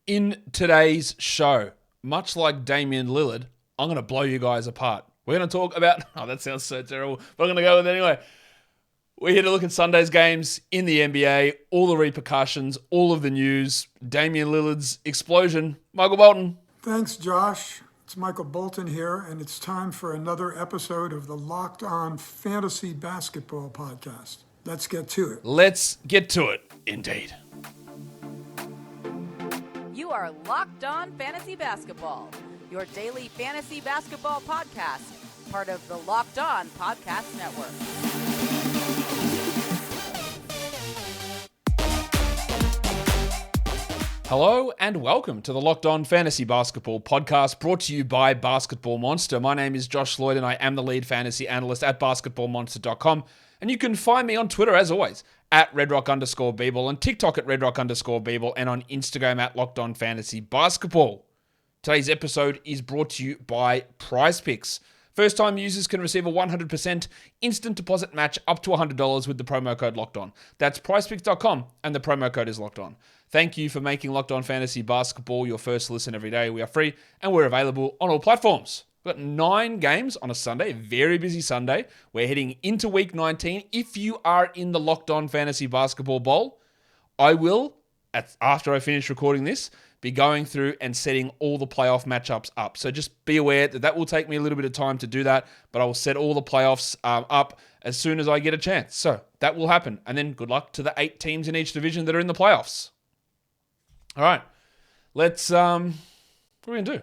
In today's show, much like Damian Lillard, I'm going to blow you guys apart. We're going to talk about... Oh, that sounds so terrible, but I'm going to go with it anyway. We're here to look at Sunday's games in the NBA, all the repercussions, all of the news, Damian Lillard's explosion. Michael Bolton. Thanks, Josh. It's Michael Bolton here, and it's time for another episode of the Locked On Fantasy Basketball Podcast. Let's get to it. Let's get to it, indeed. You are Locked On Fantasy Basketball, your daily fantasy basketball podcast, part of the Locked On Podcast Network. Hello and welcome to the Locked On Fantasy Basketball Podcast, brought to you by Basketball Monster. My name is Josh Lloyd and I am the lead fantasy analyst at basketballmonster.com. And you can find me on Twitter, as always, at redrock_bball, on TikTok at redrock_bball, and on Instagram at Locked On Fantasy Basketball. Today's episode is brought to you by PrizePicks. First-time users can receive a 100% instant deposit match up to $100 with the promo code LOCKEDON. That's PrizePicks.com, and the promo code is LOCKEDON. Thank you for making Locked On Fantasy Basketball your first listen every day. We are free, and we're available on all platforms. We've got 9 games on a Sunday, very busy Sunday. We're heading into Week 19. If you are in the Locked On Fantasy Basketball Bowl, I will, after I finish recording this, be going through and setting all the playoff matchups up. So just be aware that will take me a little bit of time to do that, but I will set all the playoffs up as soon as I get a chance. So that will happen. And then good luck to the 8 teams in each division that are in the playoffs. All right, let's, what are we going to do?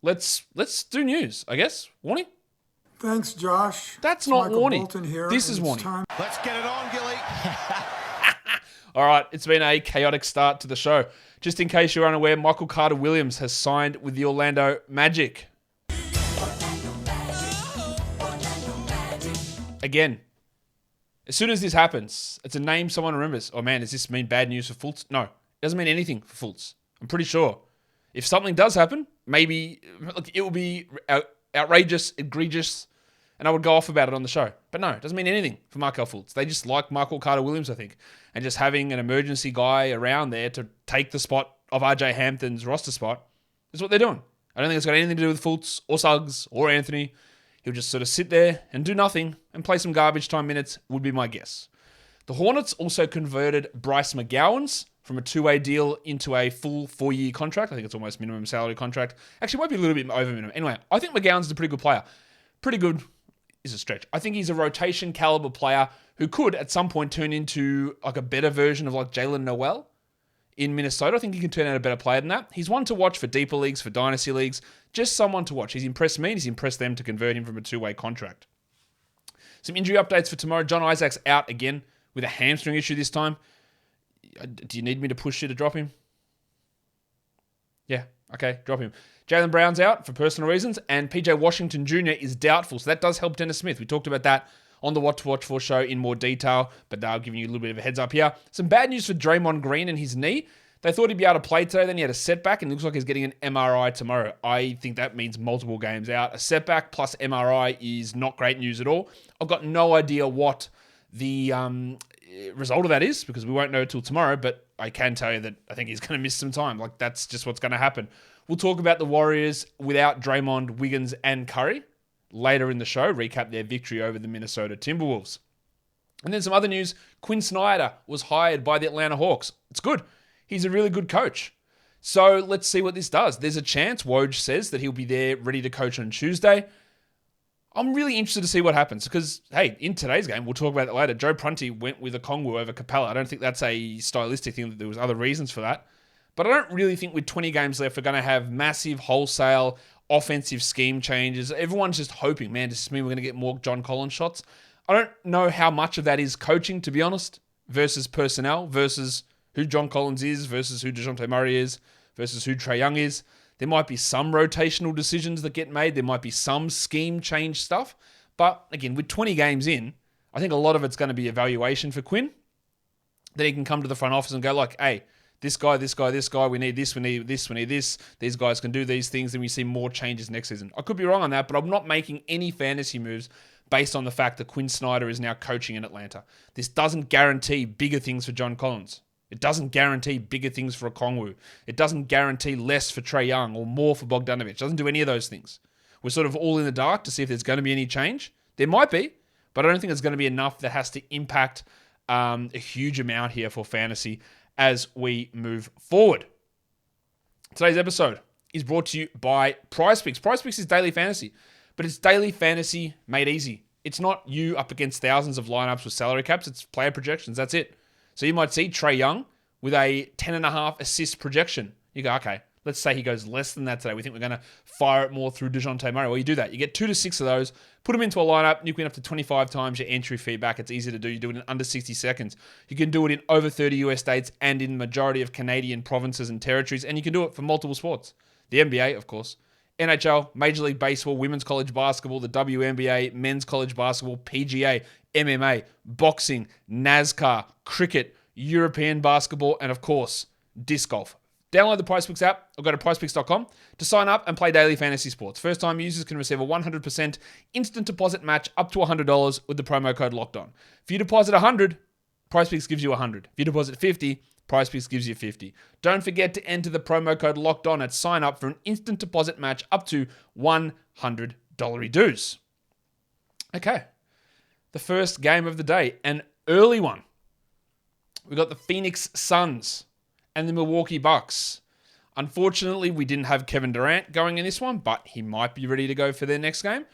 Let's do news, I guess. Warning? Thanks, Josh. That's It's not Michael warning. Bolton here, This is and warning. it's time. Let's get it on, Gilly. All right, it's been a chaotic start to the show. Just in case you're unaware, Michael Carter-Williams has signed with the Orlando Magic. Again, as soon as this happens, it's a name someone remembers. Oh man, does this mean bad news for Fultz? No, it doesn't mean anything for Fultz. I'm pretty sure. If something does happen, maybe it will be outrageous, egregious, and I would go off about it on the show. But no, it doesn't mean anything for Markelle Fultz. They just like Michael Carter-Williams, I think. And just having an emergency guy around there to take the spot of RJ Hampton's roster spot is what they're doing. I don't think it's got anything to do with Fultz or Suggs or Anthony. He'll just sort of sit there and do nothing and play some garbage time minutes, would be my guess. The Hornets also converted Bryce McGowens from a 2-way deal into a full 4-year contract. I think it's almost minimum salary contract. Actually, it might be a little bit over minimum. Anyway, I think McGowan's is a pretty good player. Pretty good is a stretch. I think he's a rotation caliber player who could at some point turn into like a better version of like Jalen Noel in Minnesota. I think he can turn out a better player than that. He's one to watch for deeper leagues, for dynasty leagues. Just someone to watch. He's impressed me and he's impressed them to convert him from a 2-way contract. Some injury updates for tomorrow. John Isaac's out again with a hamstring issue this time. Do you need me to push you to drop him? Yeah, okay, drop him. Jaylen Brown's out for personal reasons, and PJ Washington Jr. is doubtful, so that does help Dennis Smith. We talked about that on the What to Watch For show in more detail, but now giving you a little bit of a heads up here. Some bad news for Draymond Green and his knee. They thought he'd be able to play today, then he had a setback, and it looks like he's getting an MRI tomorrow. I think that means multiple games out. A setback plus MRI is not great news at all. I've got no idea what the result of that is, because we won't know till tomorrow, but I can tell you that I think he's going to miss some time. Like, that's just what's going to happen. We'll talk about the Warriors without Draymond, Wiggins, and Curry later in the show, recap their victory over the Minnesota Timberwolves. And then some other news. Quinn Snyder was hired by the Atlanta Hawks. It's good. He's a really good coach. So let's see what this does. There's a chance, Woj says, that he'll be there ready to coach on Tuesday. I'm really interested to see what happens because, hey, in today's game, we'll talk about that later, Joe Prunty went with Okongwu over Capella. I don't think that's a stylistic thing. There was other reasons for that. But I don't really think with 20 games left, we're going to have massive wholesale offensive scheme changes. Everyone's just hoping, man, does this mean we're going to get more John Collins shots? I don't know how much of that is coaching, to be honest, versus personnel, versus who John Collins is, versus who DeJounte Murray is, versus who Trae Young is. There might be some rotational decisions that get made. There might be some scheme change stuff. But again, with 20 games in, I think a lot of it's going to be evaluation for Quinn. Then he can come to the front office and go like, hey, this guy, we need this, we need this, we need this. These guys can do these things, and we see more changes next season. I could be wrong on that, but I'm not making any fantasy moves based on the fact that Quinn Snyder is now coaching in Atlanta. This doesn't guarantee bigger things for John Collins. It doesn't guarantee bigger things for Okongwu. It doesn't guarantee less for Trae Young or more for Bogdanovic. It doesn't do any of those things. We're sort of all in the dark to see if there's going to be any change. There might be, but I don't think it's going to be enough that has to impact a huge amount here for fantasy as we move forward. Today's episode is brought to you by PrizePicks. PrizePicks is daily fantasy, but it's daily fantasy made easy. It's not you up against thousands of lineups with salary caps. It's player projections. That's it. So you might see Trae Young with a 10.5 assist projection. You go, okay, let's say he goes less than that today. We think we're going to fire it more through DeJounte Murray. Well, you do that. You get 2 to 6 of those, put them into a lineup, and you can win up to 25 times your entry fee back. It's easy to do. You do it in under 60 seconds. You can do it in over 30 US states and in the majority of Canadian provinces and territories, and you can do it for multiple sports. The NBA, of course. NHL, Major League Baseball, Women's College Basketball, the WNBA, Men's College Basketball, PGA, MMA, boxing, NASCAR, cricket, European basketball, and of course, disc golf. Download the PrizePicks app or go to prizepicks.com to sign up and play daily fantasy sports. First-time users can receive a 100% instant deposit match up to $100 with the promo code LOCKEDON. If you deposit $100, PrizePicks gives you $100. If you deposit $50, PrizePicks gives you $50. Don't forget to enter the promo code LOCKEDON at sign up for an instant deposit match up to $100 dues. Okay, the first game of the day, an early one. We got the Phoenix Suns and the Milwaukee Bucks. Unfortunately, we didn't have Kevin Durant going in this one, but he might be ready to go for their next game.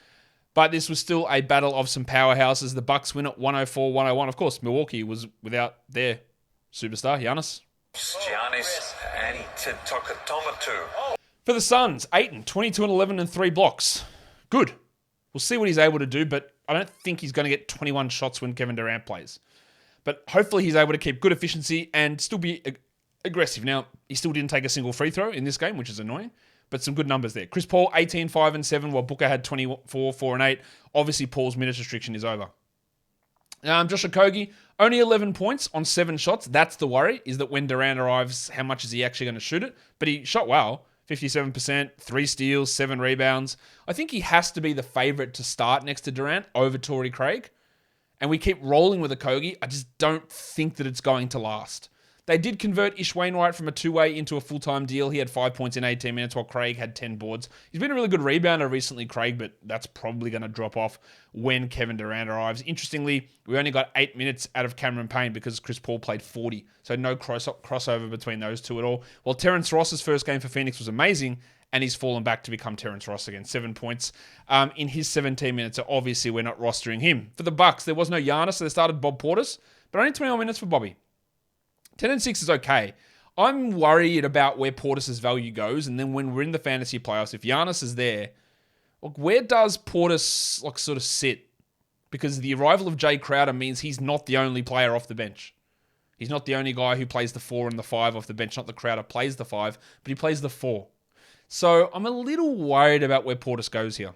But this was still a battle of some powerhouses. The Bucks win at 104-101. Of course, Milwaukee was without their superstar, Giannis. Giannis Antetokounmpo. For the Suns, Ayton, 22-11 and 3 blocks. Good. We'll see what he's able to do, but I don't think he's going to get 21 shots when Kevin Durant plays. But hopefully he's able to keep good efficiency and still be aggressive. Now, he still didn't take a single free throw in this game, which is annoying, but some good numbers there. Chris Paul, 18, 5 and 7, while Booker had 24, 4 and 8. Obviously, Paul's minutes restriction is over. Josh Okogie, only 11 points on 7 shots. That's the worry, is that when Durant arrives, how much is he actually going to shoot it? But he shot well, 57%, 3 steals, 7 rebounds. I think he has to be the favorite to start next to Durant over Torrey Craig. And we keep rolling with Okogie. I just don't think that it's going to last. They did convert Ish Wainwright from a two-way into a full-time deal. He had 5 points in 18 minutes while Craig had 10 boards. He's been a really good rebounder recently, Craig, but that's probably going to drop off when Kevin Durant arrives. Interestingly, we only got 8 minutes out of Cameron Payne because Chris Paul played 40, so no crossover between those two at all. While Terrence Ross's first game for Phoenix was amazing, and he's fallen back to become Terrence Ross again. 7 points in his 17 minutes, so obviously we're not rostering him. For the Bucks, there was no Giannis, so they started Bob Portis, but only 21 minutes for Bobby. 10 and 6 is okay. I'm worried about where Portis' value goes, and then when we're in the fantasy playoffs, if Giannis is there, where does Portis sort of sit? Because the arrival of Jay Crowder means he's not the only player off the bench. He's not the only guy who plays the 4 and the 5 off the bench. Not that Crowder plays the 5, but he plays the 4. So I'm a little worried about where Portis goes here.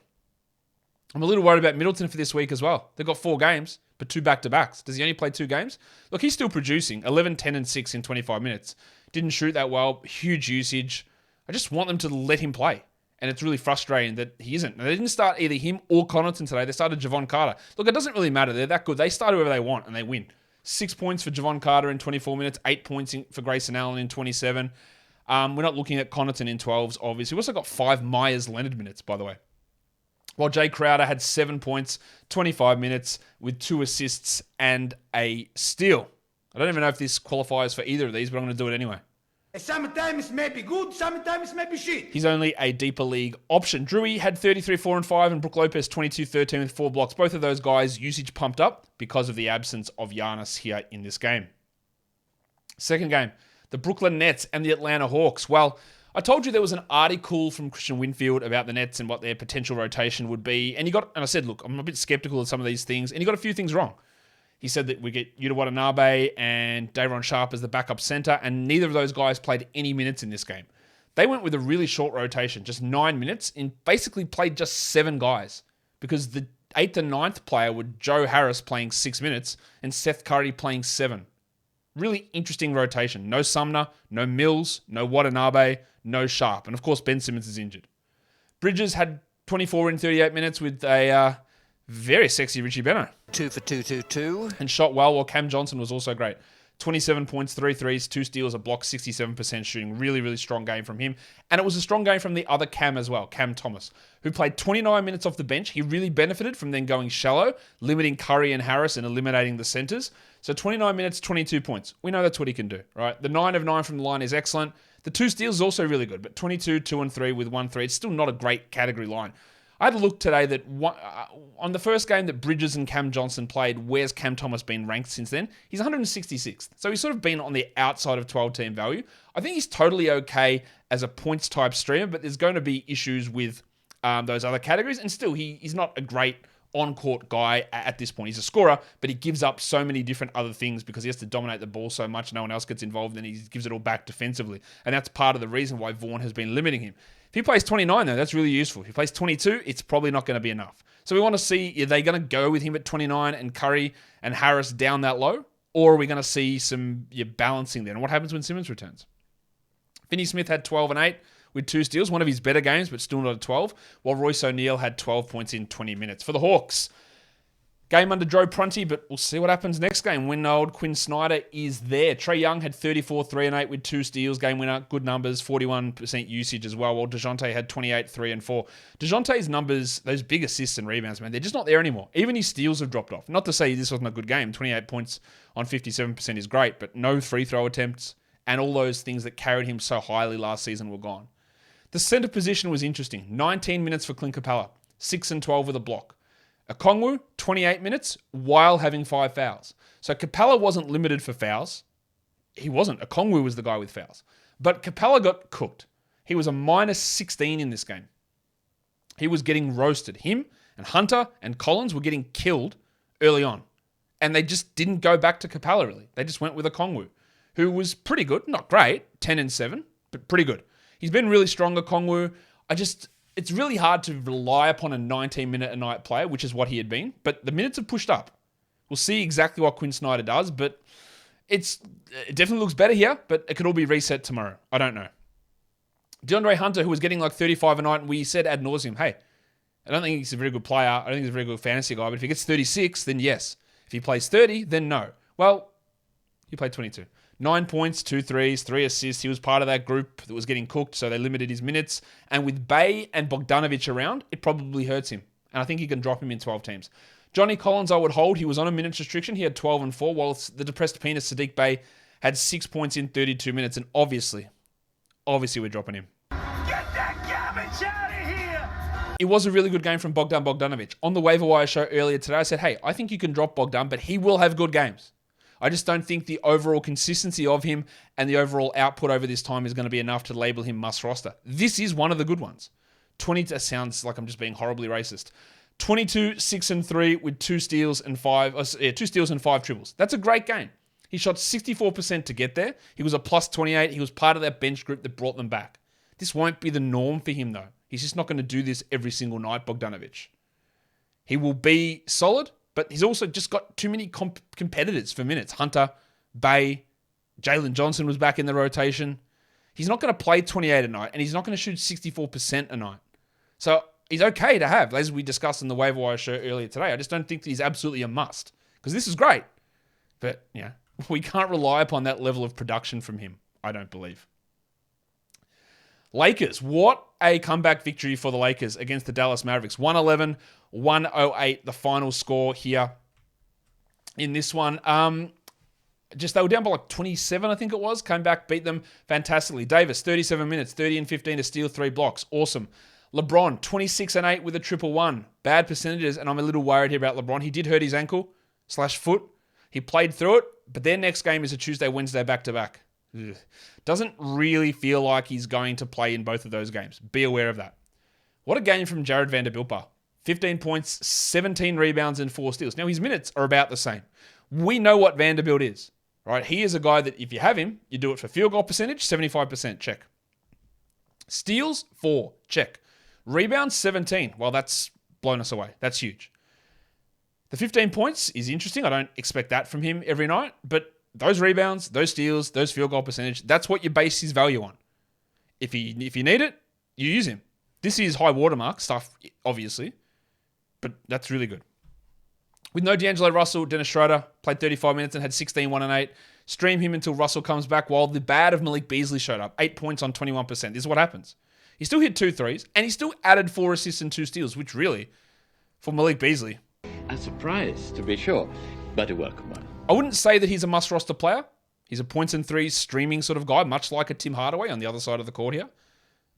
I'm a little worried about Middleton for this week as well. They've got 4 games, but 2 back-to-backs. Does he only play 2 games? Look, he's still producing. 11, 10, and 6 in 25 minutes. Didn't shoot that well. Huge usage. I just want them to let him play. And it's really frustrating that he isn't. And they didn't start either him or Connaughton today. They started Javon Carter. Look, it doesn't really matter. They're that good. They start whoever they want, and they win. 6 points for Javon Carter in 24 minutes. 8 points for Grayson Allen in 27. We're not looking at Connaughton in 12s, obviously. We also got 5 Myers Leonard minutes, by the way. While Jay Crowder had 7 points, 25 minutes with 2 assists and a steal. I don't even know if this qualifies for either of these, but I'm going to do it anyway. Sometimes it may be good, sometimes it may be shit. He's only a deeper league option. Drewy had 33, 4 and 5, and Brook Lopez 22, 13 with 4 blocks. Both of those guys usage pumped up because of the absence of Giannis here in this game. Second game, the Brooklyn Nets and the Atlanta Hawks. Well, I told you there was an article from Christian Winfield about the Nets and what their potential rotation would be. And I said, look, I'm a bit skeptical of some of these things. And he got a few things wrong. He said that we get Yuta Watanabe and Day'Ron Sharpe as the backup center. And neither of those guys played any minutes in this game. They went with a really short rotation, just 9 minutes, and basically played just 7 guys. Because the 8th and 9th player were Joe Harris playing 6 minutes and Seth Curry playing 7. Really interesting rotation. No Sumner, no Mills, no Watanabe, no Sharp. And of course, Ben Simmons is injured. Bridges had 24 in 38 minutes with a very sexy Richie Beno. 2 for 2, 2, 2. And shot well, while Cam Johnson was also great. 27 points, 3 threes, 2 steals, a block, 67% shooting. Really, really strong game from him. And it was a strong game from the other Cam as well, Cam Thomas, who played 29 minutes off the bench. He really benefited from then going shallow, limiting Curry and Harris and eliminating the centers. So 29 minutes, 22 points. We know that's what he can do, right? The 9 of 9 from the line is excellent. The 2 steals is also really good, but 22, 2 and 3 with 1 3. It's still not a great category line. I had a look today that on the first game that Bridges and Cam Johnson played, where's Cam Thomas been ranked since then? He's 166th. So he's sort of been on the outside of 12-team value. I think he's totally okay as a points-type streamer, but there's going to be issues with those other categories. And still, he's not a great on-court guy at this point. He's a scorer, but he gives up so many different other things because he has to dominate the ball so much. No one else gets involved, and he gives it all back defensively. And that's part of the reason why Vaughn has been limiting him. If he plays 29, though, that's really useful. If he plays 22, it's probably not going to be enough. So we want to see, are they going to go with him at 29 and Curry and Harris down that low? Or are we going to see some balancing there? And what happens when Simmons returns? Finney-Smith had 12 and 8 with 2 steals, one of his better games, but still not at 12, while Royce O'Neal had 12 points in 20 minutes. For the Hawks, game under Joe Prunty, but we'll see what happens next game when old Quinn Snyder is there. Trae Young had 34, 3 and 8 with 2 steals, game winner, good numbers, 41% usage as well, while DeJounte had 28, 3 and 4. DeJounte's numbers, those big assists and rebounds, man, they're just not there anymore. Even his steals have dropped off. Not to say this wasn't a good game. 28 points on 57% is great, but no free throw attempts and all those things that carried him so highly last season were gone. The center position was interesting. 19 minutes for Clint Capella, 6 and 12 with a block. Okongwu, 28 minutes while having 5 fouls. So Capella wasn't limited for fouls. He wasn't. Okongwu was the guy with fouls. But Capella got cooked. He was a minus 16 in this game. He was getting roasted. Him and Hunter and Collins were getting killed early on. And they just didn't go back to Capella, really. They just went with Okongwu, who was pretty good. Not great, 10 and 7, but pretty good. He's been really strong, Okongwu. It's really hard to rely upon a 19-minute-a-night player, which is what he had been, but the minutes have pushed up. We'll see exactly what Quinn Snyder does, but it definitely looks better here, but it could all be reset tomorrow. I don't know. DeAndre Hunter, who was getting like 35 a night, and we said ad nauseum, hey, I don't think he's a very good player. I don't think he's a very good fantasy guy, but if he gets 36, then yes. If he plays 30, then no. Well, he played 22. 9 points, 2 threes, 3 assists. He was part of that group that was getting cooked, so they limited his minutes. And with Bay and Bogdanovic around, it probably hurts him. And I think you can drop him in 12 teams. Johnny Collins, I would hold. He was on a minutes restriction. He had 12 and 4, while the depressed penis Sadiq Bey had 6 points in 32 minutes. And obviously we're dropping him. Get that garbage out of here! It was a really good game from Bogdan Bogdanovic. On the waiver wire show earlier today, I said, hey, I think you can drop Bogdan, but he will have good games. I just don't think the overall consistency of him and the overall output over this time is going to be enough to label him must roster. This is one of the good ones. 20 sounds like I'm just being horribly racist. 22, 6 and 3 with 2 steals and 5 triples. That's a great game. He shot 64% to get there. He was a plus 28. He was part of that bench group that brought them back. This won't be the norm for him though. He's just not going to do this every single night, Bogdanovic. He will be solid, but he's also just got too many competitors for minutes. Hunter, Bay, Jalen Johnson was back in the rotation. He's not going to play 28 a night, and he's not going to shoot 64% a night. So he's okay to have, as we discussed in the waiver wire show earlier today. I just don't think that he's absolutely a must, because this is great. But, yeah, we can't rely upon that level of production from him, I don't believe. Lakers, what a comeback victory for the Lakers against the Dallas Mavericks. 111-108, the final score here in this one. They were down by like 27, I think it was. Came back, beat them fantastically. Davis, 37 minutes, 30 and 15 to steal 3 blocks. Awesome. LeBron, 26 and 8 with a 111. Bad percentages, and I'm a little worried here about LeBron. He did hurt his ankle/foot. He played through it, but their next game is a Tuesday, Wednesday back-to-back. Ugh. Doesn't really feel like he's going to play in both of those games. Be aware of that. What a game from Jared Vanderbilt. 15 points, 17 rebounds, and 4 steals. Now, his minutes are about the same. We know what Vanderbilt is, right? He is a guy that if you have him, you do it for field goal percentage, 75%, check. Steals, 4, check. Rebounds, 17. Well, that's blown us away. That's huge. The 15 points is interesting. I don't expect that from him every night, but those rebounds, those steals, those field goal percentage, that's what you base his value on. If you need it, you use him. This is high watermark stuff, obviously, but that's really good. With no D'Angelo Russell, Dennis Schroeder played 35 minutes and had 16, 1 and 8. Stream him until Russell comes back while the bad of Malik Beasley showed up. 8 points on 21%. This is what happens. He still hit 2 threes, and he still added 4 assists and 2 steals, which really, for Malik Beasley, a surprise, to be sure, but a welcome one. I wouldn't say that he's a must-roster player. He's a points and threes streaming sort of guy, much like a Tim Hardaway on the other side of the court here.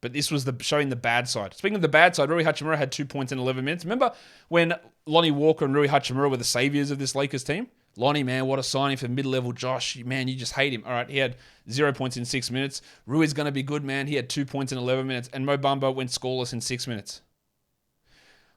But this was showing the bad side. Speaking of the bad side, Rui Hachimura had 2 points in 11 minutes. Remember when Lonnie Walker and Rui Hachimura were the saviors of this Lakers team? Lonnie, man, what a signing for mid-level Josh. Man, you just hate him. All right, he had 0 points in 6 minutes. Rui's going to be good, man. He had 2 points in 11 minutes. And Mo Bamba went scoreless in 6 minutes.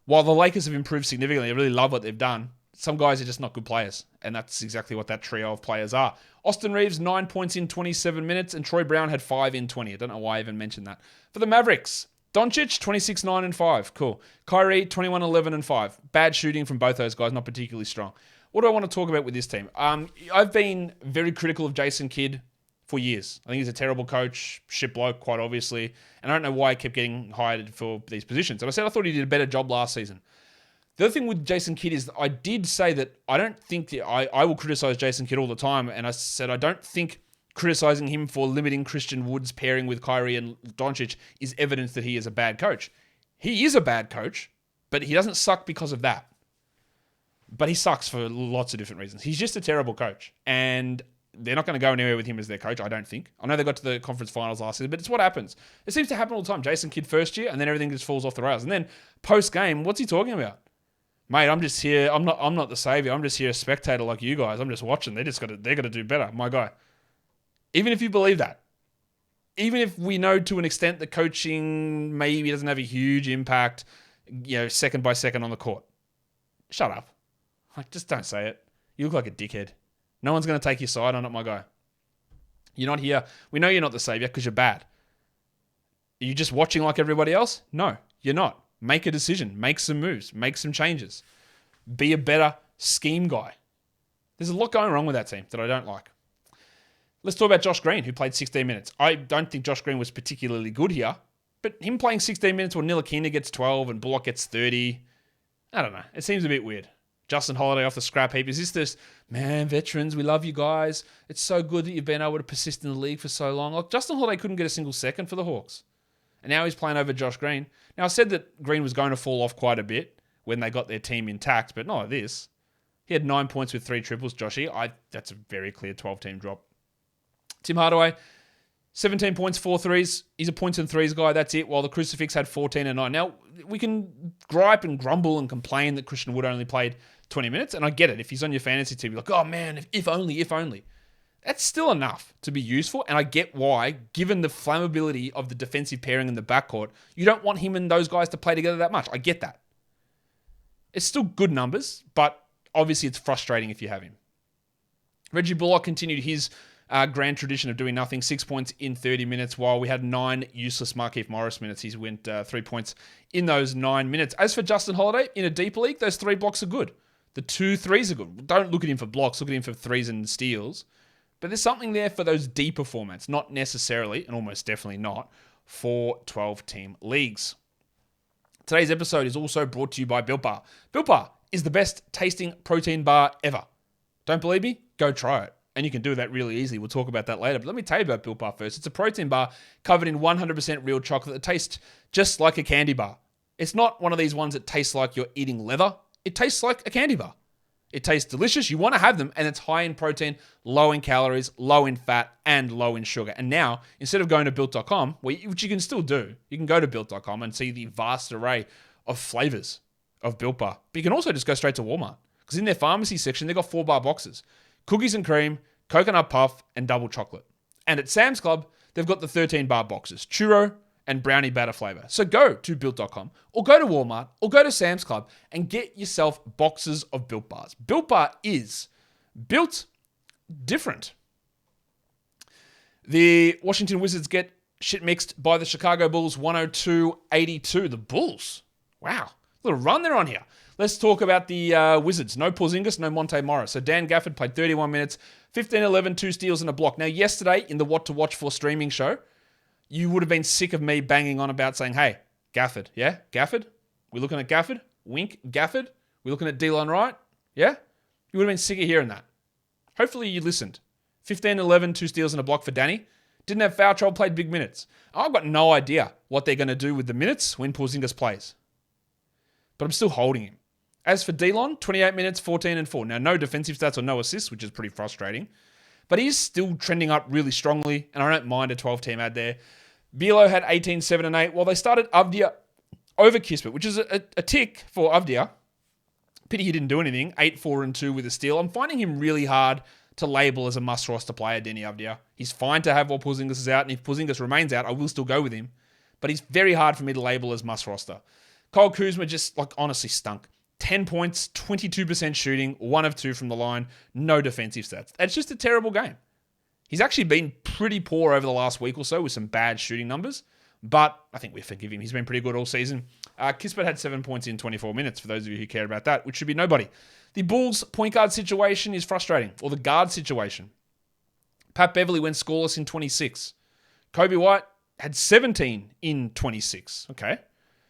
While the Lakers have improved significantly, I really love what they've done. Some guys are just not good players. And that's exactly what that trio of players are. Austin Reeves, 9 points in 27 minutes. And Troy Brown had 5 in 20. I don't know why I even mentioned that. For the Mavericks, Doncic, 26, 9, and 5. Cool. Kyrie, 21, 11, and 5. Bad shooting from both those guys, not particularly strong. What do I want to talk about with this team? I've been very critical of Jason Kidd for years. I think he's a terrible coach, shit bloke, quite obviously. And I don't know why he kept getting hired for these positions. And I said I thought he did a better job last season. The other thing with Jason Kidd is that I did say that I don't think that I will criticize Jason Kidd all the time. And I said I don't think criticizing him for limiting Christian Wood's pairing with Kyrie and Doncic is evidence that he is a bad coach. He is a bad coach, but he doesn't suck because of that. But he sucks for lots of different reasons. He's just a terrible coach. And they're not going to go anywhere with him as their coach, I don't think. I know they got to the conference finals last season, but it's what happens. It seems to happen all the time. Jason Kidd first year, and then everything just falls off the rails. And then post-game, what's he talking about? Mate, I'm just here. I'm not the savior. I'm just here a spectator like you guys. I'm just watching. They're going to do better. My guy. Even if you believe that. Even if we know to an extent that coaching maybe doesn't have a huge impact, second by second on the court. Shut up. Like, just don't say it. You look like a dickhead. No one's going to take your side on it, my guy. You're not here. We know you're not the savior because you're bad. Are you just watching like everybody else? No, you're not. Make a decision. Make some moves. Make some changes. Be a better scheme guy. There's a lot going wrong with that team that I don't like. Let's talk about Josh Green, who played 16 minutes. I don't think Josh Green was particularly good here, but him playing 16 minutes when Ntilikina gets 12 and Bullock gets 30, I don't know. It seems a bit weird. Justin Holiday off the scrap heap. Is this, man, veterans, we love you guys. It's so good that you've been able to persist in the league for so long. Like, Justin Holiday couldn't get a single second for the Hawks. And now he's playing over Josh Green. Now, I said that Green was going to fall off quite a bit when they got their team intact, but not like this. He had 9 points with 3 triples, Joshy. That's a very clear 12-team drop. Tim Hardaway, 17 points, 4 threes. He's a points and threes guy. That's it. While the Crucifix had 14 and 9. Now, we can gripe and grumble and complain that Christian Wood only played 20 minutes. And I get it. If he's on your fantasy team, you're like, oh man, if only. That's still enough to be useful. And I get why, given the flammability of the defensive pairing in the backcourt, you don't want him and those guys to play together that much. I get that. It's still good numbers, but obviously it's frustrating if you have him. Reggie Bullock continued his grand tradition of doing nothing, 6 points in 30 minutes, while we had 9 useless Markieff Morris minutes. He went 3 points in those 9 minutes. As for Justin Holiday, in a deeper league, those 3 blocks are good. The 2 threes are good. Don't look at him for blocks, look at him for threes and steals. But there's something there for those deeper formats, not necessarily, and almost definitely not, for 12-team leagues. Today's episode is also brought to you by Built Bar. Built Bar is the best tasting protein bar ever. Don't believe me? Go try it. And you can do that really easily. We'll talk about that later. But let me tell you about Built Bar first. It's a protein bar covered in 100% real chocolate that tastes just like a candy bar. It's not one of these ones that tastes like you're eating leather. It tastes like a candy bar. It tastes delicious. You want to have them. And it's high in protein, low in calories, low in fat, and low in sugar. And now, instead of going to Built.com, which you can still do, you can go to Built.com and see the vast array of flavors of Built Bar. But you can also just go straight to Walmart. Because in their pharmacy section, they've got 4-bar boxes. Cookies and cream, coconut puff, and double chocolate. And at Sam's Club, they've got the 13-bar boxes, churro and brownie batter flavor. So go to Built.com or go to Walmart or go to Sam's Club and get yourself boxes of Built Bars. Built Bar is built different. The Washington Wizards get shit mixed by the Chicago Bulls 102-82. The Bulls. Wow. Little run they're on here. Let's talk about the Wizards. No Porzingis, no Monte Morris. So Dan Gafford played 31 minutes, 15-11, 2 steals and a block. Now, yesterday in the What to Watch For streaming show, you would have been sick of me banging on about saying, hey, Gafford, yeah? Gafford? We're looking at Gafford? Wink, Gafford? We're looking at D-Line Wright? Yeah? You would have been sick of hearing that. Hopefully you listened. 15, 11, 2 steals and a block for Danny. Didn't have foul trouble, played big minutes. I've got no idea what they're going to do with the minutes when Porzingis plays. But I'm still holding him. As for Delon, 28 minutes, 14 and 4. Now, no defensive stats or no assists, which is pretty frustrating. But he's still trending up really strongly, and I don't mind a 12-team ad there. Bielo had 18, 7 and 8. While they started Avdia over Kispert, which is a tick for Avdia. Pity he didn't do anything. 8, 4 and 2 with a steal. I'm finding him really hard to label as a must-roster player, Denny Avdia. He's fine to have while Porzingis is out, and if Porzingis remains out, I will still go with him. But he's very hard for me to label as must-roster. Kyle Kuzma just, honestly stunk. 10 points, 22% shooting, 1 of 2 from the line, no defensive stats. It's just a terrible game. He's actually been pretty poor over the last week or so with some bad shooting numbers, but I think we forgive him. He's been pretty good all season. Kispert had 7 points in 24 minutes, for those of you who care about that, which should be nobody. The Bulls' point guard situation is frustrating, or the guard situation. Pat Beverly went scoreless in 26. Kobe White had 17 in 26. Okay.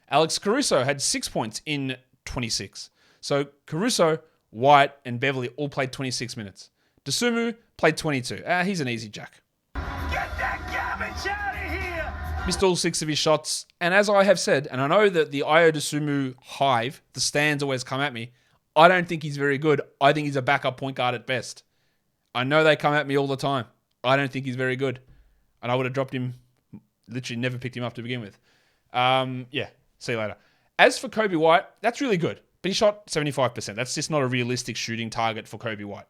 Alex Caruso had 6 points in 26. So Caruso, White, and Beverly all played 26 minutes. Dosunmu played 22. He's an easy jack. Get that garbage out of here! Missed all 6 of his shots. And as I have said, and I know that the Ayo Dosunmu hive, the stands always come at me, I don't think he's very good. I think he's a backup point guard at best. I know they come at me all the time. I don't think he's very good. And I would have dropped him, literally never picked him up to begin with. See you later. As for Kobe White, that's really good. But he shot 75%. That's just not a realistic shooting target for Kobe White.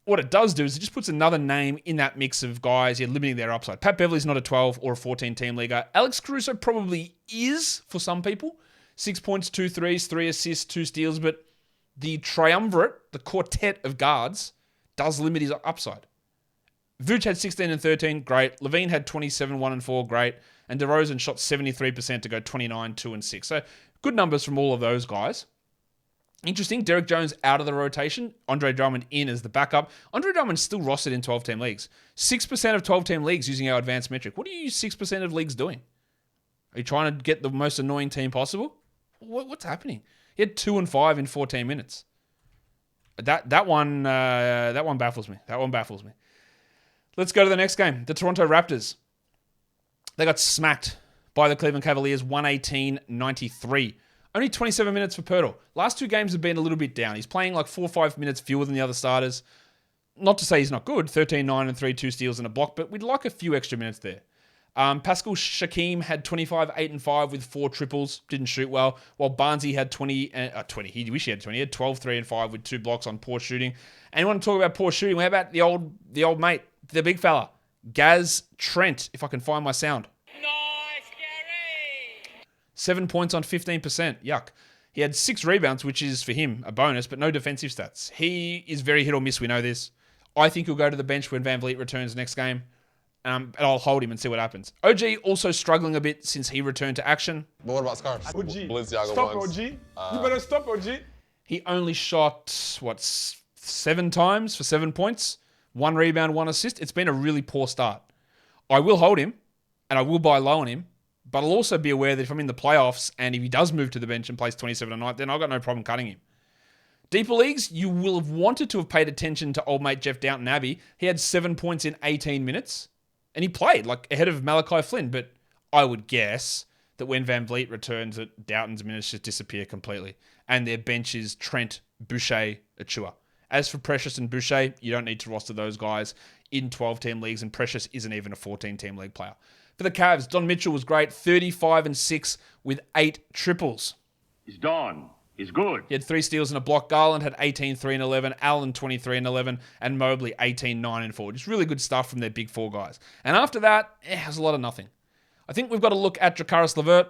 What it does do is it just puts another name in that mix of guys, limiting their upside. Pat Beverly's not a 12 or a 14-team leaguer. Alex Caruso probably is for some people. 6 points, 2 threes, 3 assists, 2 steals. But the triumvirate, the quartet of guards, does limit his upside. Vooch had 16 and 13, great. Levine had 27, 1 and 4, great. And DeRozan shot 73% to go 29, 2 and 6. So good numbers from all of those guys. Interesting, Derek Jones out of the rotation. Andre Drummond in as the backup. Andre Drummond's still rostered in 12-team leagues. 6% of 12-team leagues using our advanced metric. What are you 6% of leagues doing? Are you trying to get the most annoying team possible? What's happening? He had 2 and 5 in 14 minutes. That one baffles me. That one baffles me. Let's go to the next game. The Toronto Raptors. They got smacked by the Cleveland Cavaliers 118-93. Only 27 minutes for Pirtle. Last 2 games have been a little bit down. He's playing like 4 or 5 minutes fewer than the other starters. Not to say he's not good. 13, 9 and 3, 2 steals and a block, but we'd like a few extra minutes there. Pascal Shakim had 25, 8 and 5 with 4 triples. Didn't shoot well. While Barnesy had 20. He wish he had 20. He had 12, 3 and 5 with 2 blocks on poor shooting. And you want to talk about poor shooting? How about the old mate, the big fella, Gaz Trent, if I can find my sound. Nice, Gary! 7 points on 15%. Yuck. He had 6 rebounds, which is for him a bonus, but no defensive stats. He is very hit or miss. We know this. I think he'll go to the bench when Van Vliet returns next game. And I'll hold him and see what happens. OG also struggling a bit since he returned to action. But what about scarves? OG. Balenciaga Stop, ones. OG. You better stop, OG. He only shot, 7 times for 7 points? 1 rebound, 1 assist. It's been a really poor start. I will hold him, and I will buy low on him, but I'll also be aware that if I'm in the playoffs, and if he does move to the bench and plays 27 a night, then I've got no problem cutting him. Deeper leagues, you will have wanted to have paid attention to old mate Jeff Downton Abbey. He had 7 points in 18 minutes. And he played ahead of Malachi Flynn, but I would guess that when Van Vliet returns, that Doughton's minutes just disappear completely. And their bench is Trent, Boucher, Achua. As for Precious and Boucher, you don't need to roster those guys in 12-team leagues, and Precious isn't even a 14-team league player. For the Cavs, Don Mitchell was great, 35 and 6 with 8 triples. He's Don. He's good. He had 3 steals and a block. Garland had 18, 3 and 11. Allen 23 and 11. And Mobley 18, 9 and 4. Just really good stuff from their big 4 guys. And after that, it has a lot of nothing. I think we've got to look at Dracaris LeVert.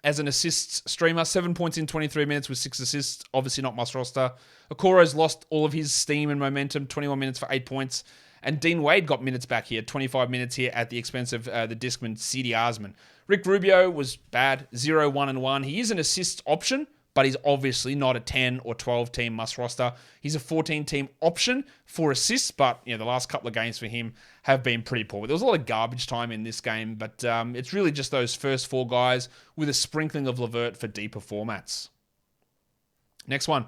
As an assists streamer, 7 points in 23 minutes with 6 assists. Obviously not must roster. Okoro's lost all of his steam and momentum. 21 minutes for 8 points. And Dean Wade got minutes back here. 25 minutes here at the expense of the discman C.D. Arsman. Rick Rubio was bad. 0, 1 and 1. He is an assist option, but he's obviously not a 10 or 12-team must roster. He's a 14-team option for assists, but the last couple of games for him have been pretty poor. There was a lot of garbage time in this game, but it's really just those first 4 guys with a sprinkling of LeVert for deeper formats. Next one.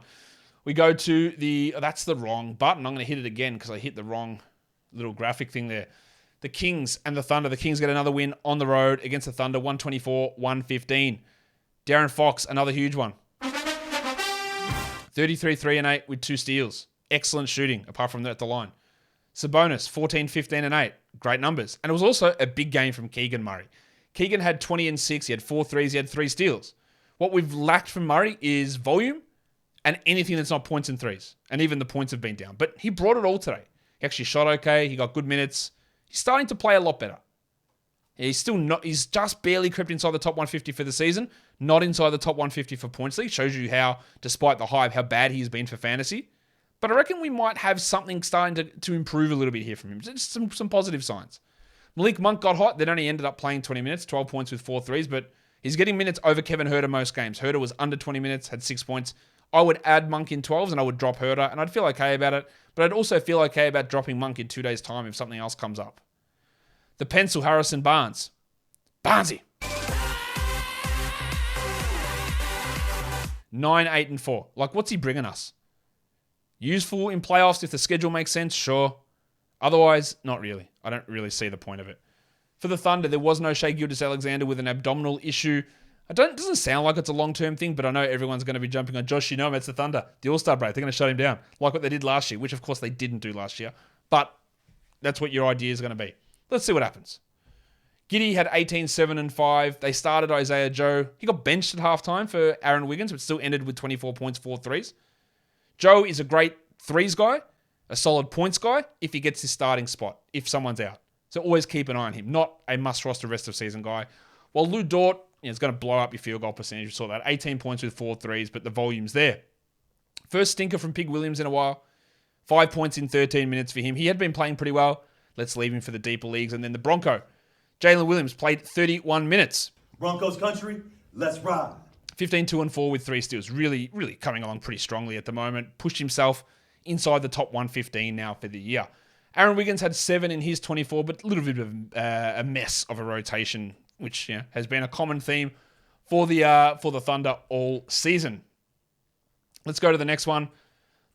We go to that's the wrong button. I'm going to hit it again because I hit the wrong little graphic thing there. The Kings and the Thunder. The Kings get another win on the road against the Thunder, 124-115. Darren Fox, another huge one. 33, 3 and 8 with 2 steals. Excellent shooting, apart from that at the line. Sabonis, 14, 15 and 8. Great numbers. And it was also a big game from Keegan Murray. Keegan had 20 and 6. He had 4 threes. He had 3 steals. What we've lacked from Murray is volume and anything that's not points and threes. And even the points have been down. But he brought it all today. He actually shot okay. He got good minutes. He's starting to play a lot better. He's just barely crept inside the top 150 for the season. Not inside the top 150 for points league. Shows you how, despite the hype, how bad he's been for fantasy. But I reckon we might have something starting to improve a little bit here from him. Just some positive signs. Malik Monk got hot. Then only ended up playing 20 minutes, 12 points with 4 threes. But he's getting minutes over Kevin Huerter most games. Huerter was under 20 minutes, had 6 points. I would add Monk in 12s and I would drop Huerter. And I'd feel okay about it. But I'd also feel okay about dropping Monk in 2 days' time if something else comes up. The pencil, Harrison Barnes. Barnesy. 9, 8, and 4. Like, what's he bringing us? Useful in playoffs if the schedule makes sense, sure. Otherwise, not really. I don't really see the point of it. For the Thunder, there was no Shai Gilgeous-Alexander with an abdominal issue. It doesn't sound like it's a long-term thing, but I know everyone's going to be jumping on Josh. You know, it's the Thunder. The All-Star break. They're going to shut him down, like what they did last year, which, of course, they didn't do last year. But that's what your idea is going to be. Let's see what happens. Giddey had 18, 7, and 5. They started Isaiah Joe. He got benched at halftime for Aaron Wiggins, but still ended with 24 points, 4 threes. Joe is a great threes guy, a solid points guy, if he gets his starting spot, if someone's out. So always keep an eye on him. Not a must-roster rest of season guy. While Lou Dort is going to blow up your field goal percentage. You saw that. 18 points with 4 threes, but the volume's there. First stinker from Pig Williams in a while. 5 points in 13 minutes for him. He had been playing pretty well. Let's leave him for the deeper leagues. And then the Bronco. Jalen Williams played 31 minutes. Broncos country, let's ride. 15, 2, and 4 with 3 steals. Really, really coming along pretty strongly at the moment. Pushed himself inside the top 115 now for the year. Aaron Wiggins had 7 in his 24, but a little bit of a mess of a rotation, which has been a common theme for the Thunder all season. Let's go to the next one.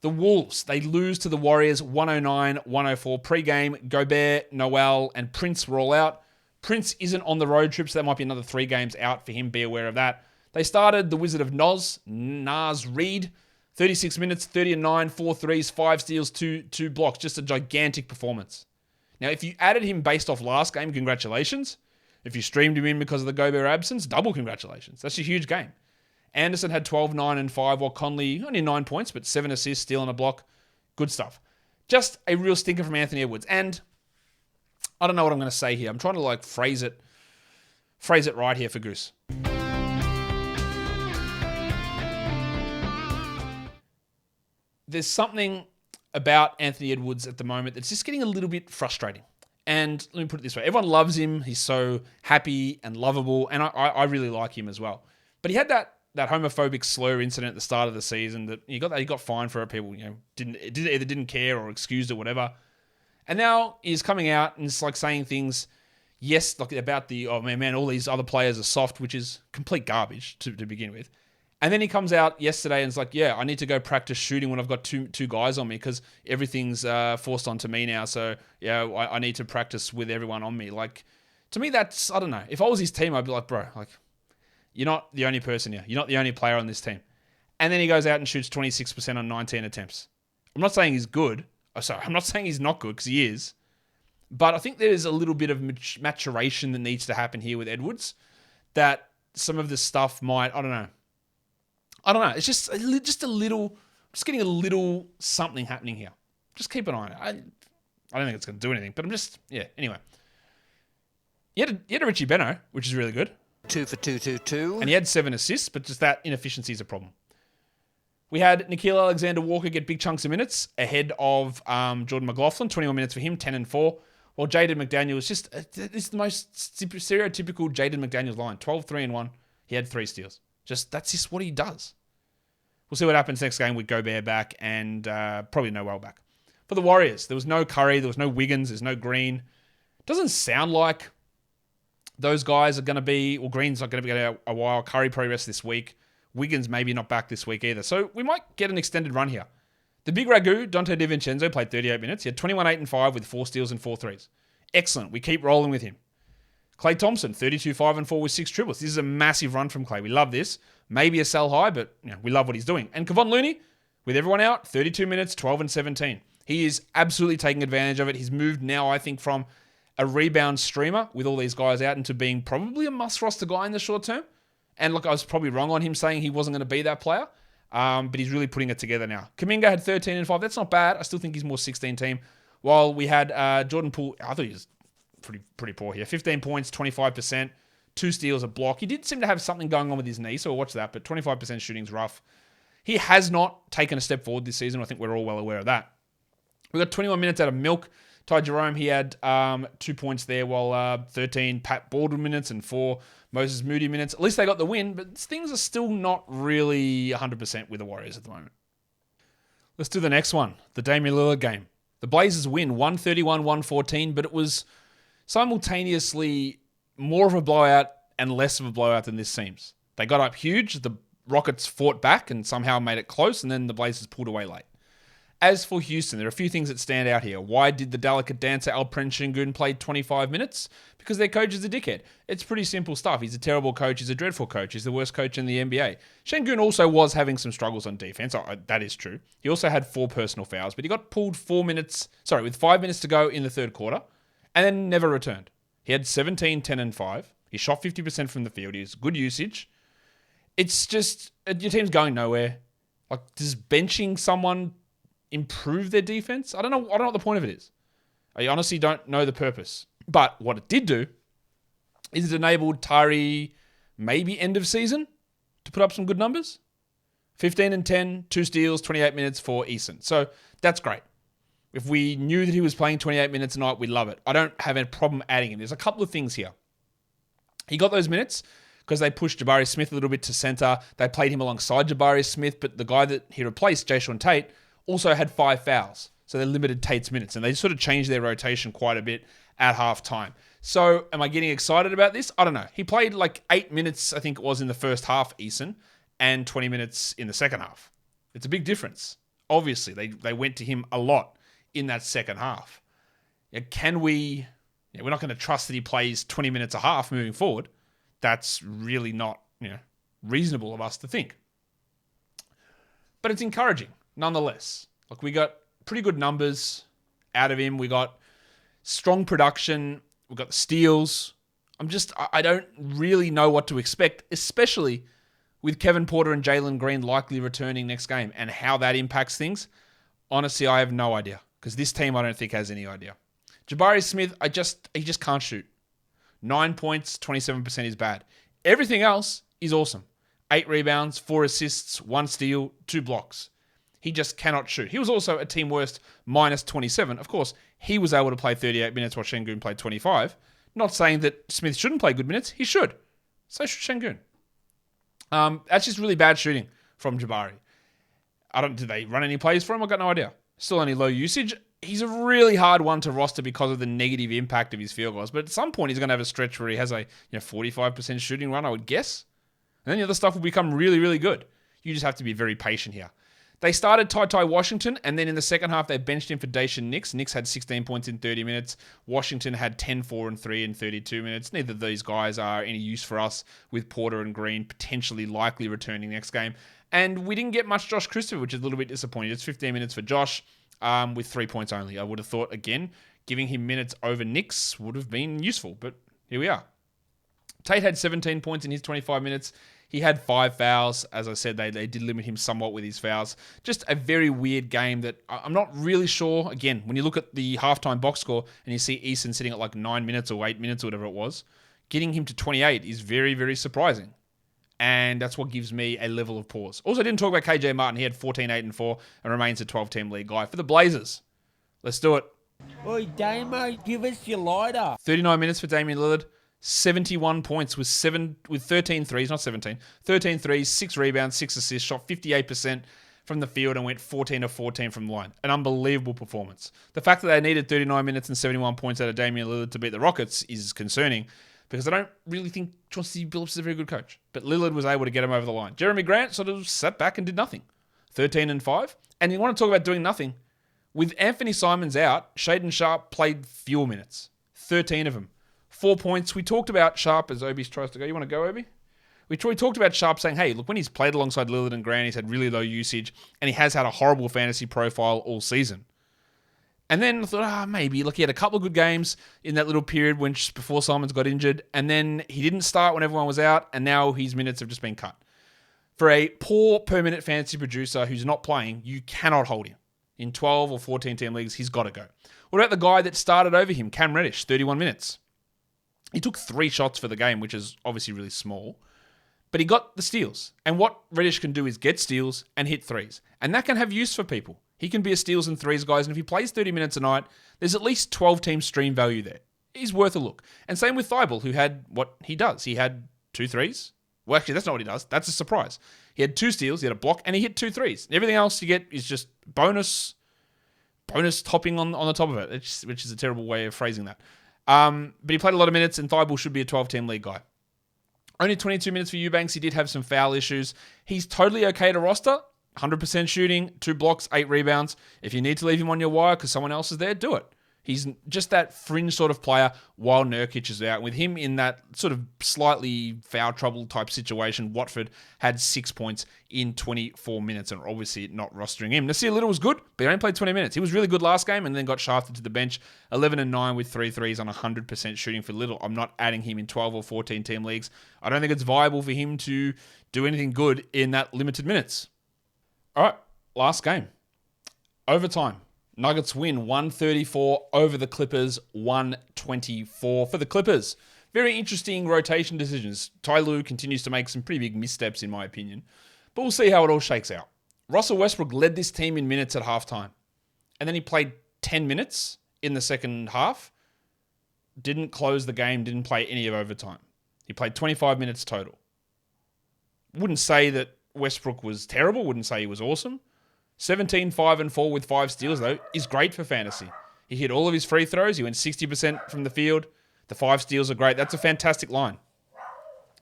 The Wolves, they lose to the Warriors 109-104. Pre-game, Gobert, Noel, and Prince were all out. Prince isn't on the road trip, so that might be another 3 games out for him. Be aware of that. They started the Wizard of Naz Reid. 36 minutes, 30 and 9, 4 threes, 5 steals, 2 blocks. Just a gigantic performance. Now, if you added him based off last game, congratulations. If you streamed him in because of the Gobert absence, double congratulations. That's a huge game. Anderson had 12, 9, and 5, while Conley only 9 points, but 7 assists, steal and a block. Good stuff. Just a real stinker from Anthony Edwards. And I don't know what I'm going to say here. I'm trying to phrase it right here for Goose. There's something about Anthony Edwards at the moment that's just getting a little bit frustrating. And let me put it this way. Everyone loves him. He's so happy and lovable. And I really like him as well. But he had that homophobic slur incident at the start of the season that he got fined for it. People either didn't care or excused it, whatever. And now he's coming out and it's saying things, yes, about oh man, all these other players are soft, which is complete garbage to begin with. And then he comes out yesterday and is like, yeah, I need to go practice shooting when I've got two guys on me because everything's forced onto me now. So, yeah, I need to practice with everyone on me. To me, that's, I don't know. If I was his team, I'd be like, bro, you're not the only person here. You're not the only player on this team. And then he goes out and shoots 26% on 19 attempts. I'm not saying he's good. Sorry, I'm not saying he's not good because he is. But I think there's a little bit of maturation that needs to happen here with Edwards that some of the stuff might, I don't know. It's just a little, just getting a little something happening here. Just keep an eye on it. I don't think it's going to do anything, but anyway. He had a Richie Beno, which is really good. 2 for 2. And he had 7 assists, but just that inefficiency is a problem. We had Nickeil Alexander-Walker get big chunks of minutes ahead of Jordan McLaughlin, 21 minutes for him, 10 and 4. While Jaden McDaniels, this is the most stereotypical Jaden McDaniels line, 12, 3 and 1. He had 3 steals. That's just what he does. We'll see what happens next game with Gobert back and probably Noel back. For the Warriors, there was no Curry, there was no Wiggins, there's no Green. Doesn't sound like those guys are going to be, Green's not going to be a while. Curry probably rest this week. Wiggins maybe not back this week either. So we might get an extended run here. The big Ragu, Dante DiVincenzo, played 38 minutes. He had 21, 8, and 5 with 4 steals and 4 threes. Excellent. We keep rolling with him. Klay Thompson, 32, 5, and 4 with 6 triples. This is a massive run from Klay. We love this. Maybe a sell high, but we love what he's doing. And Kevon Looney, with everyone out, 32 minutes, 12 and 17. He is absolutely taking advantage of it. He's moved now, I think, from a rebound streamer with all these guys out into being probably a must-roster guy in the short term. And look, I was probably wrong on him saying he wasn't going to be that player, but he's really putting it together now. Kuminga had 13 and 5. That's not bad. I still think he's more 16 team. While we had Jordan Poole, I thought he was pretty poor here. 15 points, 25%, 2 steals, a block. He did seem to have something going on with his knee, so we'll watch that, but 25% shooting's rough. He has not taken a step forward this season. I think we're all well aware of that. We got 21 minutes out of Milk. Ty Jerome, he had 2 points there, while 13 Pat Baldwin minutes and 4 Moses Moody minutes. At least they got the win, but things are still not really 100% with the Warriors at the moment. Let's do the next one, the Damian Lillard game. The Blazers win 131-114, but it was simultaneously more of a blowout and less of a blowout than this seems. They got up huge, the Rockets fought back and somehow made it close, and then the Blazers pulled away late. As for Houston, there are a few things that stand out here. Why did the delicate dancer Alperen Sengun play 25 minutes? Because their coach is a dickhead. It's pretty simple stuff. He's a terrible coach. He's a dreadful coach. He's the worst coach in the NBA. Sengun also was having some struggles on defense. That is true. He also had 4 personal fouls, but he got pulled with 5 minutes to go in the third quarter, and then never returned. He had 17, 10, and 5. He shot 50% from the field. He has good usage. It's just, your team's going nowhere. Like, does benching someone improve their defense? I don't know what the point of it is. I honestly don't know the purpose. But what it did do is it enabled Tyree, maybe end of season, to put up some good numbers. 15 and 10, 2 steals, 28 minutes for Eason. So that's great. If we knew that he was playing 28 minutes a night, we'd love it. I don't have a problem adding him. There's a couple of things here. He got those minutes because they pushed Jabari Smith a little bit to center. They played him alongside Jabari Smith, but the guy that he replaced, Jayshawn Tate, also had 5 fouls. So they limited Tate's minutes, and they sort of changed their rotation quite a bit at halftime. So am I getting excited about this? I don't know. He played like 8 minutes, I think it was, in the first half, Eason, and 20 minutes in the second half. It's a big difference. Obviously, they went to him a lot in that second half. We're not going to trust that he plays 20 minutes a half moving forward. That's really not reasonable of us to think. But it's encouraging, nonetheless. Like, we got pretty good numbers out of him. We got strong production. We got the steals. I don't really know what to expect, especially with Kevin Porter and Jalen Green likely returning next game, and how that impacts things. Honestly, I have no idea, because this team I don't think has any idea. Jabari Smith, he just can't shoot. 9 points, 27% is bad. Everything else is awesome. 8 rebounds, 4 assists, 1 steal, 2 blocks. He just cannot shoot. He was also a team worst minus 27. Of course, he was able to play 38 minutes while Sengun played 25. Not saying that Smith shouldn't play good minutes. He should. So should Sengun. That's just really bad shooting from Jabari. Did they run any plays for him? I've got no idea. Still only low usage. He's a really hard one to roster because of the negative impact of his field goals. But at some point, he's going to have a stretch where he has a 45% shooting run, I would guess. And then the other stuff will become really, really good. You just have to be very patient here. They started Ty Washington, and then in the second half, they benched him for Daishen Nix. Nix had 16 points in 30 minutes. Washington had 10, 4, and 3 in 32 minutes. Neither of these guys are any use for us, with Porter and Green potentially likely returning next game. And we didn't get much Josh Christopher, which is a little bit disappointing. It's 15 minutes for Josh with 3 points only. I would have thought, again, giving him minutes over Nix would have been useful, but here we are. Tate had 17 points in his 25 minutes. He had 5 fouls. As I said, they did limit him somewhat with his fouls. Just a very weird game that I'm not really sure. Again, when you look at the halftime box score and you see Eason sitting at like 9 minutes or 8 minutes or whatever it was, getting him to 28 is very, very surprising. And that's what gives me a level of pause. Also, I didn't talk about KJ Martin. He had 14, 8, and 4 and remains a 12-team league guy for the Blazers. Let's do it. Oi, Damo, give us your lighter. 39 minutes for Damian Lillard. 71 points with 13 threes, not 17. 13 threes, 6 rebounds, 6 assists, shot 58% from the field and went 14 of 14 from the line. An unbelievable performance. The fact that they needed 39 minutes and 71 points out of Damian Lillard to beat the Rockets is concerning, because I don't really think Chauncey Billups is a very good coach. But Lillard was able to get him over the line. Jeremy Grant sort of sat back and did nothing. 13-5. And you want to talk about doing nothing. With Anthony Simons out, Shaedon Sharpe played fewer minutes. 13 of them. 4 points. We talked about Sharpe as Obi tries to go. You want to go, Obi? We talked about Sharpe saying, hey, look, when he's played alongside Lillard and Grant, he's had really low usage, and he has had a horrible fantasy profile all season. And then I thought, maybe. Look, he had a couple of good games in that little period before Simons got injured, and then he didn't start when everyone was out, and now his minutes have just been cut. For a poor per-minute fantasy producer who's not playing, you cannot hold him. In 12 or 14-team leagues, he's got to go. What about the guy that started over him, Cam Reddish, 31 minutes? He took 3 shots for the game, which is obviously really small. But he got the steals. And what Reddish can do is get steals and hit threes. And that can have use for people. He can be a steals and threes guy. And if he plays 30 minutes a night, there's at least 12-team stream value there. He's worth a look. And same with Thibault, who had what he does. He had 2 threes. Well, actually, that's not what he does. That's a surprise. He had 2 steals, he had a block, and he hit 2 threes. Everything else you get is just bonus topping on the top of it, which is a terrible way of phrasing that. But he played a lot of minutes, and Thibault should be a 12-team league guy. Only 22 minutes for Eubanks. He did have some foul issues. He's totally okay to roster. 100% shooting, 2 blocks, 8 rebounds. If you need to leave him on your wire because someone else is there, do it. He's just that fringe sort of player while Nurkic is out. With him in that sort of slightly foul trouble type situation, Watford had 6 points in 24 minutes and obviously not rostering him. Nasir Little was good, but he only played 20 minutes. He was really good last game and then got shafted to the bench. 11-9 with 3 threes on 100% shooting for Little. I'm not adding him in 12 or 14 team leagues. I don't think it's viable for him to do anything good in that limited minutes. All right, last game. Overtime. Nuggets win 134 over the Clippers, 124 for the Clippers. Very interesting rotation decisions. Ty Lue continues to make some pretty big missteps, in my opinion. But we'll see how it all shakes out. Russell Westbrook led this team in minutes at halftime. And then he played 10 minutes in the second half. Didn't close the game, didn't play any of overtime. He played 25 minutes total. Wouldn't say that Westbrook was terrible. Wouldn't say he was awesome. 17, 5, and 4 with 5 steals, though, is great for fantasy. He hit all of his free throws. He went 60% from the field. The 5 steals are great. That's a fantastic line.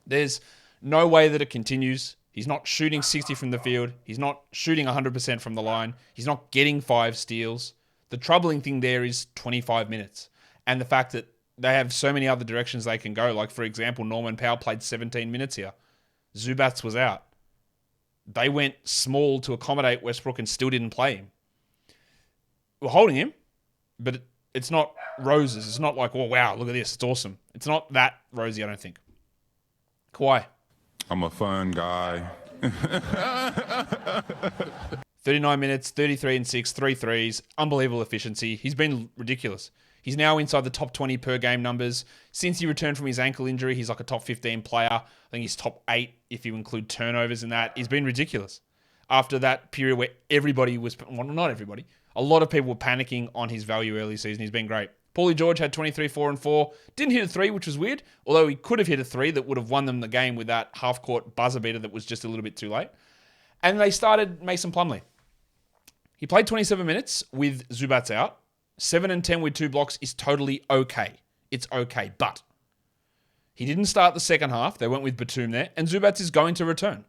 There's no way that it continues. He's not shooting 60 from the field. He's not shooting 100% from the line. He's not getting 5 steals. The troubling thing there is 25 minutes. And the fact that they have so many other directions they can go. Like, for example, Norman Powell played 17 minutes here. Zubats was out. They went small to accommodate Westbrook and still didn't play him. We're holding him, but it's not roses. It's not like, oh, wow, look at this. It's awesome. It's not that rosy, I don't think. Kawhi. I'm a fun guy. 39 minutes, 33 and 6, 3 threes. Unbelievable efficiency. He's been ridiculous. He's now inside the top 20 per game numbers. Since he returned from his ankle injury, he's like a top 15 player. I think he's top 8 if you include turnovers in that. He's been ridiculous. After that period where everybody was, well, not everybody, a lot of people were panicking on his value early season. He's been great. Paulie George had 23, 4, and 4. Didn't hit a 3, which was weird, although he could have hit a 3 that would have won them the game with that half-court buzzer beater that was just a little bit too late. And they started Mason Plumlee. He played 27 minutes with Zubats out. 7 and 10 with 2 blocks is totally okay. It's okay, but he didn't start the second half. They went with Batum there, and Zubats is going to return.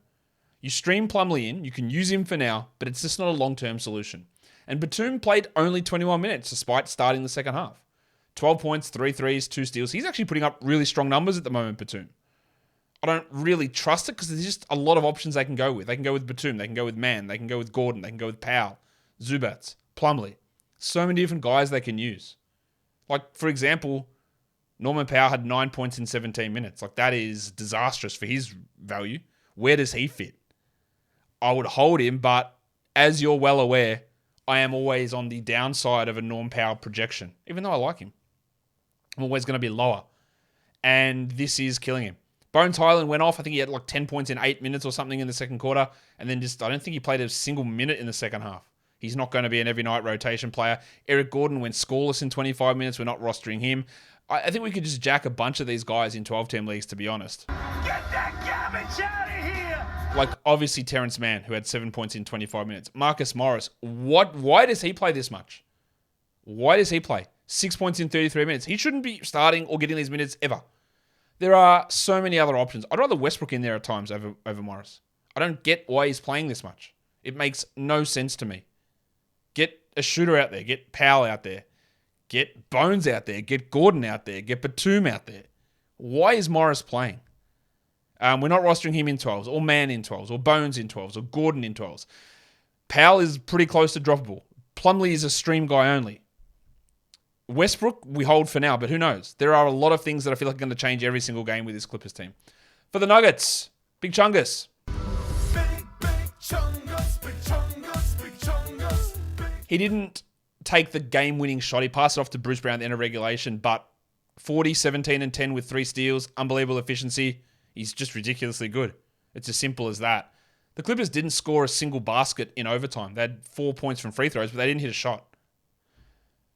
You stream Plumlee in, you can use him for now, but it's just not a long-term solution. And Batum played only 21 minutes despite starting the second half. 12 points, 3 threes, 2 steals. He's actually putting up really strong numbers at the moment, Batum. I don't really trust it because there's just a lot of options they can go with. They can go with Batum, they can go with Mann, they can go with Gordon, they can go with Powell, Zubats, Plumlee. So many different guys they can use. Like, for example, Norman Powell had 9 points in 17 minutes. Like, that is disastrous for his value. Where does he fit? I would hold him, but as you're well aware, I am always on the downside of a Norm Powell projection. Even though I like him, I'm always going to be lower. And this is killing him. Bones Highland went off. I think he had like 10 points in 8 minutes or something in the second quarter. And then I don't think he played a single minute in the second half. He's not going to be an every night rotation player. Eric Gordon went scoreless in 25 minutes. We're not rostering him. I think we could just jack a bunch of these guys in 12-team leagues, to be honest. Get that garbage out of here! Like, obviously, Terrence Mann, who had 7 points in 25 minutes. Marcus Morris. Why does he play this much? Why does he play? 6 points in 33 minutes. He shouldn't be starting or getting these minutes ever. There are so many other options. I'd rather Westbrook in there at times over Morris. I don't get why he's playing this much. It makes no sense to me. Get a shooter out there. Get Powell out there. Get Bones out there. Get Gordon out there. Get Batum out there. Why is Morris playing? We're not rostering him in 12s, or Man in 12s, or Bones in 12s, or Gordon in 12s. Powell is pretty close to droppable. Plumlee is a stream guy only. Westbrook, we hold for now, but who knows? There are a lot of things that I feel like are going to change every single game with this Clippers team. For the Nuggets, Big Chungus. He didn't take the game-winning shot. He passed it off to Bruce Brown at the end of regulation, but 40, 17, and 10 with 3 steals, unbelievable efficiency. He's just ridiculously good. It's as simple as that. The Clippers didn't score a single basket in overtime. They had 4 points from free throws, but they didn't hit a shot.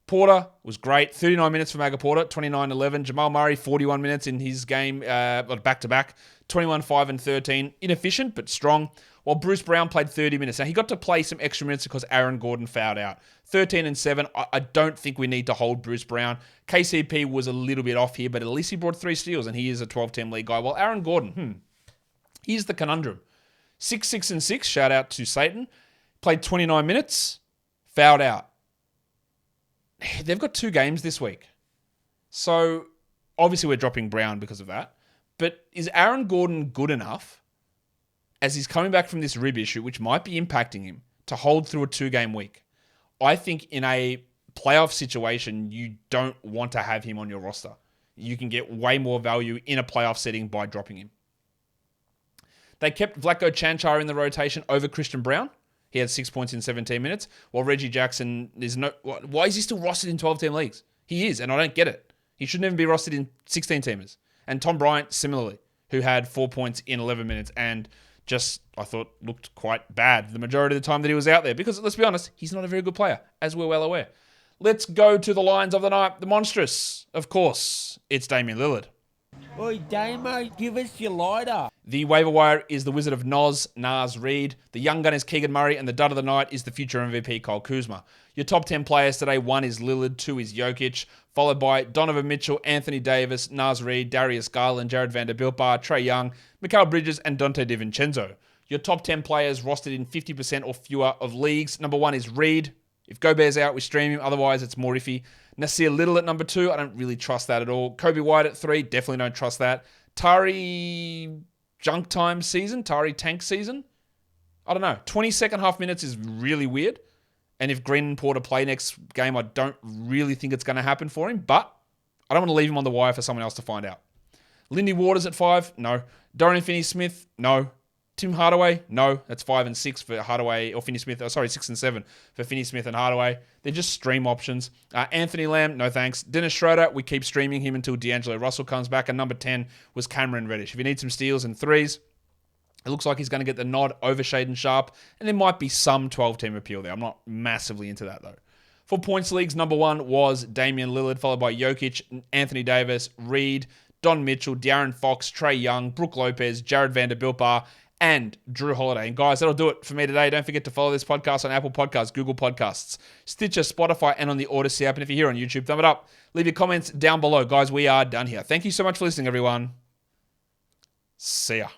Porter was great. 39 minutes for Maga Porter, 29-11. Jamal Murray, 41 minutes in his game, back-to-back, 21, 5, and 13. Inefficient, but strong. While Bruce Brown played 30 minutes. Now, he got to play some extra minutes because Aaron Gordon fouled out. 13 and 7. I don't think we need to hold Bruce Brown. KCP was a little bit off here, but at least he brought 3 steals, and he is a 12-team league guy. While Aaron Gordon, here's the conundrum. 6, 6, and 6, shout out to Satan. Played 29 minutes, fouled out. They've got 2 games this week. So, obviously we're dropping Brown because of that. But is Aaron Gordon good enough, as he's coming back from this rib issue, which might be impacting him, to hold through a 2-game week? I think in a playoff situation, you don't want to have him on your roster. You can get way more value in a playoff setting by dropping him. They kept Vlatko Cancar in the rotation over Christian Brown. He had 6 points in 17 minutes, while Reggie Jackson is no... Why is he still rostered in 12-team leagues? He is, and I don't get it. He shouldn't even be rostered in 16-teamers. And Tom Bryant, similarly, who had 4 points in 11 minutes and just, I thought, looked quite bad the majority of the time that he was out there. Because, let's be honest, he's not a very good player, as we're well aware. Let's go to the lines of the night. The monstrous, of course, it's Damian Lillard. Oi, Damo, give us your lighter. The waiver wire is the Wizard of Naz Reid. The young gun is Keegan Murray, and the dud of the night is the future MVP, Kyle Kuzma. Your top 10 players today, 1 is Lillard, 2 is Jokic, followed by Donovan Mitchell, Anthony Davis, Naz Reid, Darius Garland, Jared Vanderbilt, Trae Young, Mikal Bridges, and Dante DiVincenzo. Your top 10 players rostered in 50% or fewer of leagues. Number 1 is Reid. If Gobert's out, we stream him. Otherwise, it's more iffy. Nasir Little at number 2. I don't really trust that at all. Kobe White at 3. Definitely don't trust that. Tari junk time season. Tari tank season. I don't know. 22nd half minutes is really weird. And if Green and Porter play next game, I don't really think it's going to happen for him. But I don't want to leave him on the wire for someone else to find out. Lindy Waters at 5. No. Dorian Finney-Smith. No. Tim Hardaway, no. That's 5 and 6 for Hardaway or Finney-Smith. 6 and 7 for Finney-Smith and Hardaway. They're just stream options. Anthony Lamb, no thanks. Dennis Schroeder, we keep streaming him until D'Angelo Russell comes back. And number 10 was Cameron Reddish. If you need some steals and threes, it looks like he's going to get the nod over Shaden Sharp. And there might be some 12-team appeal there. I'm not massively into that, though. For points leagues, number 1 was Damian Lillard, followed by Jokic, Anthony Davis, Reid, Don Mitchell, De'Aaron Fox, Trae Young, Brook Lopez, Jared Vanderbilt, and Drew Holiday. And guys, that'll do it for me today. Don't forget to follow this podcast on Apple Podcasts, Google Podcasts, Stitcher, Spotify, and on the Odyssey app. And if you're here on YouTube, thumb it up. Leave your comments down below. Guys, we are done here. Thank you so much for listening, everyone. See ya.